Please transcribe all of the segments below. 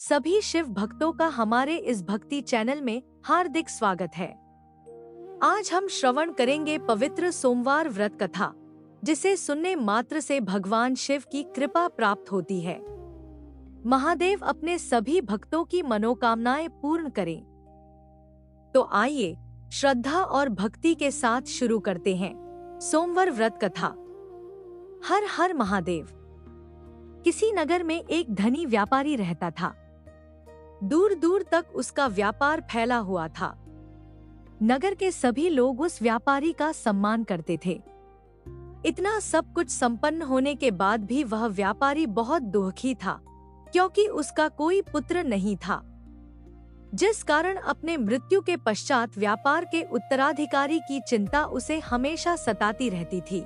सभी शिव भक्तों का हमारे इस भक्ति चैनल में हार्दिक स्वागत है। आज हम श्रवण करेंगे पवित्र सोमवार व्रत कथा, जिसे सुनने मात्र से भगवान शिव की कृपा प्राप्त होती है। महादेव अपने सभी भक्तों की मनोकामनाएं पूर्ण करें। तो आइए श्रद्धा और भक्ति के साथ शुरू करते हैं सोमवार व्रत कथा। हर हर महादेव। किसी नगर में एक धनी व्यापारी रहता था। दूर दूर तक उसका व्यापार फैला हुआ था। नगर के सभी लोग उस व्यापारी का सम्मान करते थे। इतना सब कुछ संपन्न होने के बाद भी वह व्यापारी बहुत दुखी था, क्योंकि उसका कोई पुत्र नहीं था, जिस कारण अपने मृत्यु के पश्चात व्यापार के उत्तराधिकारी की चिंता उसे हमेशा सताती रहती थी।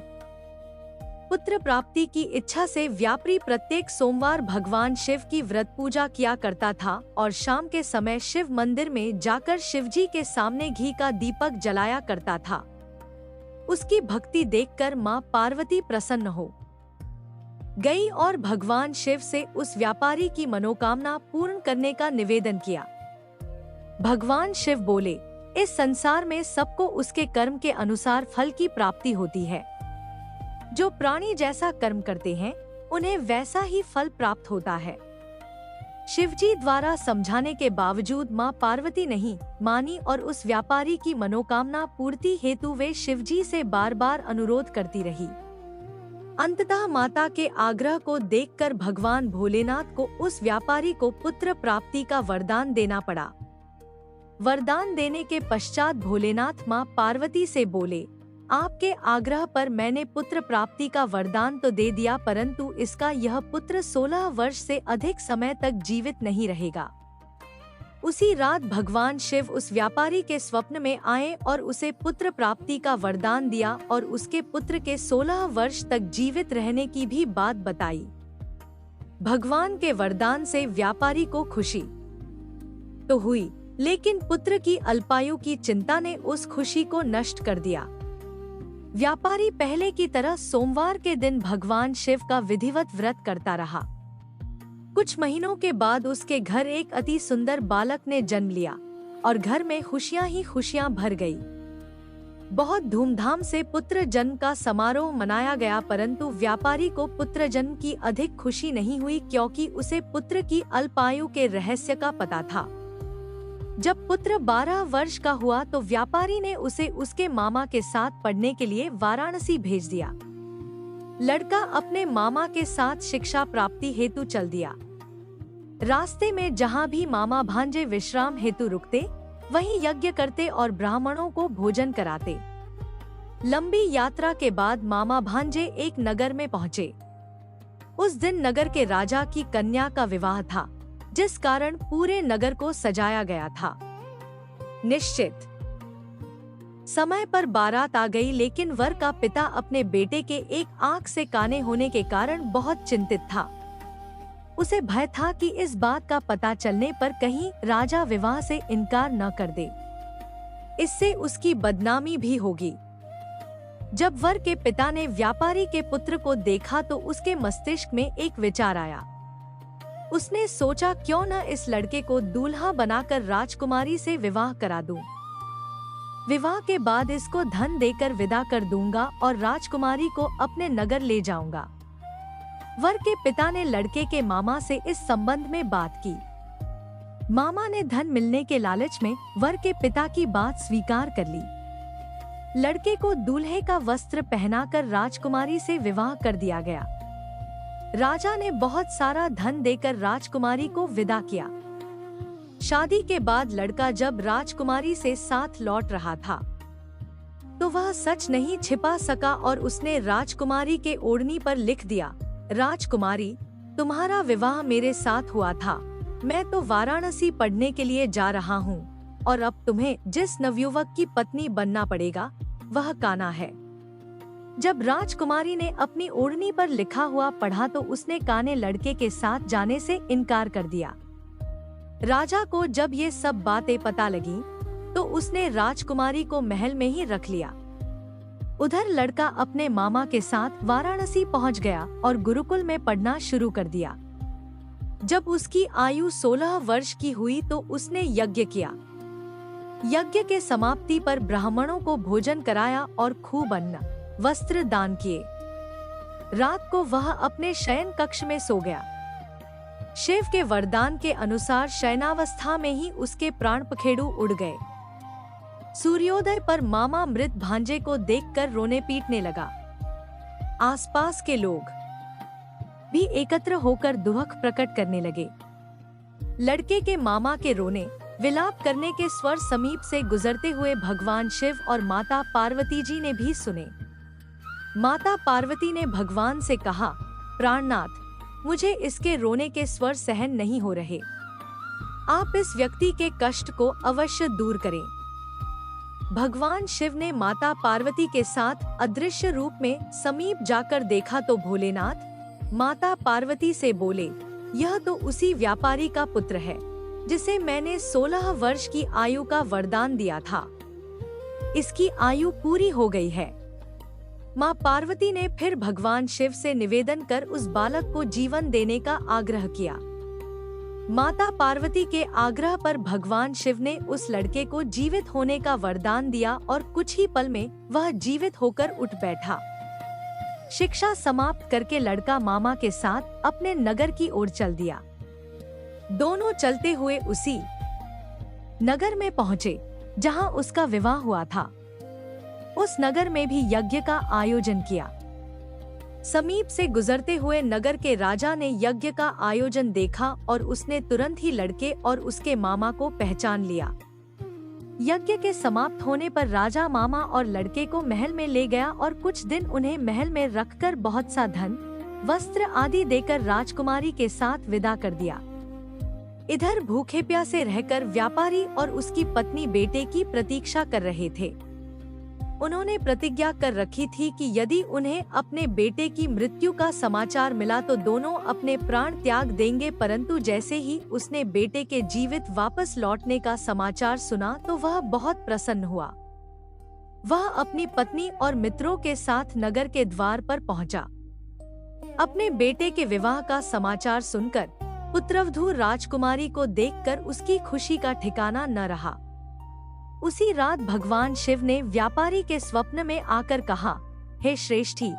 पुत्र प्राप्ति की इच्छा से व्यापारी प्रत्येक सोमवार भगवान शिव की व्रत पूजा किया करता था और शाम के समय शिव मंदिर में जाकर शिवजी के सामने घी का दीपक जलाया करता था। उसकी भक्ति देखकर मां पार्वती प्रसन्न हो गई और भगवान शिव से उस व्यापारी की मनोकामना पूर्ण करने का निवेदन किया। भगवान शिव बोले, इस संसार में सबको उसके कर्म के अनुसार फल की प्राप्ति होती है। जो प्राणी जैसा कर्म करते हैं, उन्हें वैसा ही फल प्राप्त होता है। शिवजी द्वारा समझाने के बावजूद मां पार्वती नहीं मानी और उस व्यापारी की मनोकामना पूर्ति हेतु वे शिवजी से बार बार अनुरोध करती रही। अंततः माता के आग्रह को देखकर भगवान भोलेनाथ को उस व्यापारी को पुत्र प्राप्ति का वरदान देना पड़ा। वरदान देने के पश्चात भोलेनाथ मां पार्वती से बोले, आपके आग्रह पर मैंने पुत्र प्राप्ति का वरदान तो दे दिया, परंतु इसका यह पुत्र 16 वर्ष से अधिक समय तक जीवित नहीं रहेगा। उसी रात भगवान शिव उस व्यापारी के स्वप्न में आए और उसे पुत्र प्राप्ति का वरदान दिया और उसके पुत्र के 16 वर्ष तक जीवित रहने की भी बात बताई। भगवान के वरदान से व्यापारी को खुशी तो हुई, लेकिन पुत्र की अल्पायु की चिंता ने उस खुशी को नष्ट कर दिया। व्यापारी पहले की तरह सोमवार के दिन भगवान शिव का विधिवत व्रत करता रहा। कुछ महीनों के बाद उसके घर एक अति सुंदर बालक ने जन्म लिया और घर में खुशियां ही खुशियां भर गई। बहुत धूमधाम से पुत्र जन्म का समारोह मनाया गया, परंतु व्यापारी को पुत्र जन्म की अधिक खुशी नहीं हुई, क्योंकि उसे पुत्र की अल्पायु के रहस्य का पता था। जब पुत्र 12 वर्ष का हुआ तो व्यापारी ने उसे उसके मामा के साथ पढ़ने के लिए वाराणसी भेज दिया। लड़का अपने मामा के साथ शिक्षा प्राप्ति हेतु चल दिया। रास्ते में जहाँ भी मामा भांजे विश्राम हेतु रुकते, वहीं यज्ञ करते और ब्राह्मणों को भोजन कराते। लंबी यात्रा के बाद मामा भांजे एक नगर में पहुँचे। उस दिन नगर के राजा की कन्या का विवाह था, जिस कारण पूरे नगर को सजाया गया था। निश्चित समय पर बारात आ गई, लेकिन वर का पिता अपने बेटे के एक आंख से काने होने के कारण बहुत चिंतित था। उसे भय था कि इस बात का पता चलने पर कहीं राजा विवाह से इनकार न कर दे, इससे उसकी बदनामी भी होगी। जब वर के पिता ने व्यापारी के पुत्र को देखा तो उसके मस्तिष्क में एक विचार आया। उसने सोचा, क्यों न इस लड़के को दूल्हा बनाकर राजकुमारी से विवाह करा दूं। विवाह के बाद इसको धन देकर विदा कर दूंगा और राजकुमारी को अपने नगर ले जाऊंगा। वर के पिता ने लड़के के मामा से इस संबंध में बात की। मामा ने धन मिलने के लालच में वर के पिता की बात स्वीकार कर ली। लड़के को दूल्हे का वस्त्र पहनाकर राजकुमारी से विवाह कर दिया गया। राजा ने बहुत सारा धन देकर राजकुमारी को विदा किया। शादी के बाद लड़का जब राजकुमारी से साथ लौट रहा था तो वह सच नहीं छिपा सका और उसने राजकुमारी के ओढ़नी पर लिख दिया, राजकुमारी, तुम्हारा विवाह मेरे साथ हुआ था। मैं तो वाराणसी पढ़ने के लिए जा रहा हूँ और अब तुम्हें जिस नवयुवक की पत्नी बनना पड़ेगा वह कान्हा है। जब राजकुमारी ने अपनी ओढ़नी पर लिखा हुआ पढ़ा तो उसने कान्हे लड़के के साथ जाने से इनकार कर दिया। राजा को जब ये सब बातें पता लगी तो उसने राजकुमारी को महल में ही रख लिया। उधर लड़का अपने मामा के साथ वाराणसी पहुंच गया और गुरुकुल में पढ़ना शुरू कर दिया। जब उसकी आयु 16 वर्ष की हुई तो उसने यज्ञ किया। यज्ञ के समाप्ति पर ब्राह्मणों को भोजन कराया और खूब अन्न वस्त्र दान किए। रात को वह अपने शयन कक्ष में सो गया। शिव के वरदान के अनुसार शयनावस्था में ही उसके प्राण पखेरु उड़ गए। सूर्योदय पर मामा मृत भांजे को देखकर रोने पीटने लगा। आसपास के लोग भी एकत्र होकर दुख प्रकट करने लगे। लड़के के मामा के रोने विलाप करने के स्वर समीप से गुजरते हुए भगवान शिव और माता पार्वती जी ने भी सुने। माता पार्वती ने भगवान से कहा, प्राणनाथ, मुझे इसके रोने के स्वर सहन नहीं हो रहे। आप इस व्यक्ति के कष्ट को अवश्य दूर करें। भगवान शिव ने माता पार्वती के साथ अदृश्य रूप में समीप जाकर देखा तो भोलेनाथ माता पार्वती से बोले, यह तो उसी व्यापारी का पुत्र है जिसे मैंने 16 वर्ष की आयु का वरदान दिया था। इसकी आयु पूरी हो गई है। माँ पार्वती ने फिर भगवान शिव से निवेदन कर उस बालक को जीवन देने का आग्रह किया। माता पार्वती के आग्रह पर भगवान शिव ने उस लड़के को जीवित होने का वरदान दिया और कुछ ही पल में वह जीवित होकर उठ बैठा। शिक्षा समाप्त करके लड़का मामा के साथ अपने नगर की ओर चल दिया। दोनों चलते हुए उसी नगर में पहुँचे जहाँ उसका विवाह हुआ था। उस नगर में भी यज्ञ का आयोजन किया। समीप से गुजरते हुए नगर के राजा ने यज्ञ का आयोजन देखा और उसने तुरंत ही लड़के और उसके मामा को पहचान लिया। यज्ञ के समाप्त होने पर राजा मामा और लड़के को महल में ले गया और कुछ दिन उन्हें महल में रखकर बहुत सा धन, वस्त्र आदि देकर राजकुमारी के साथ विदा कर दिया। इधर भूखे प्यासे रहकर व्यापारी और उसकी पत्नी बेटे की प्रतीक्षा कर रहे थे। उन्होंने प्रतिज्ञा कर रखी थी कि यदि उन्हें अपने बेटे की मृत्यु का समाचार मिला तो दोनों अपने प्राण त्याग देंगे, परंतु जैसे ही उसने बेटे के जीवित वापस लौटने का समाचार सुना तो वह बहुत प्रसन्न हुआ। वह अपनी पत्नी और मित्रों के साथ नगर के द्वार पर पहुंचा। अपने बेटे के विवाह का समाचार सुनकर पुत्रवधू राजकुमारी को देखकर उसकी खुशी का ठिकाना न रहा। उसी रात भगवान शिव ने व्यापारी के स्वप्न में आकर कहा, हे श्रेष्ठी,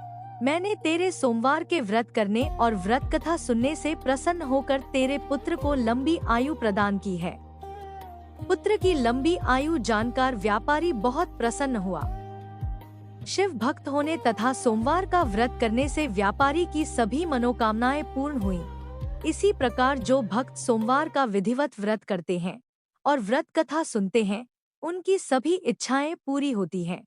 मैंने तेरे सोमवार के व्रत करने और व्रत कथा सुनने से प्रसन्न होकर तेरे पुत्र को लंबी आयु प्रदान की है। पुत्र की लंबी आयु जानकर व्यापारी बहुत प्रसन्न हुआ। शिव भक्त होने तथा सोमवार का व्रत करने से व्यापारी की सभी मनोकामनाएं पूर्ण हुईं। इसी प्रकार जो भक्त सोमवार का विधिवत व्रत करते हैं और व्रत कथा सुनते हैं, उनकी सभी इच्छाएं पूरी होती हैं।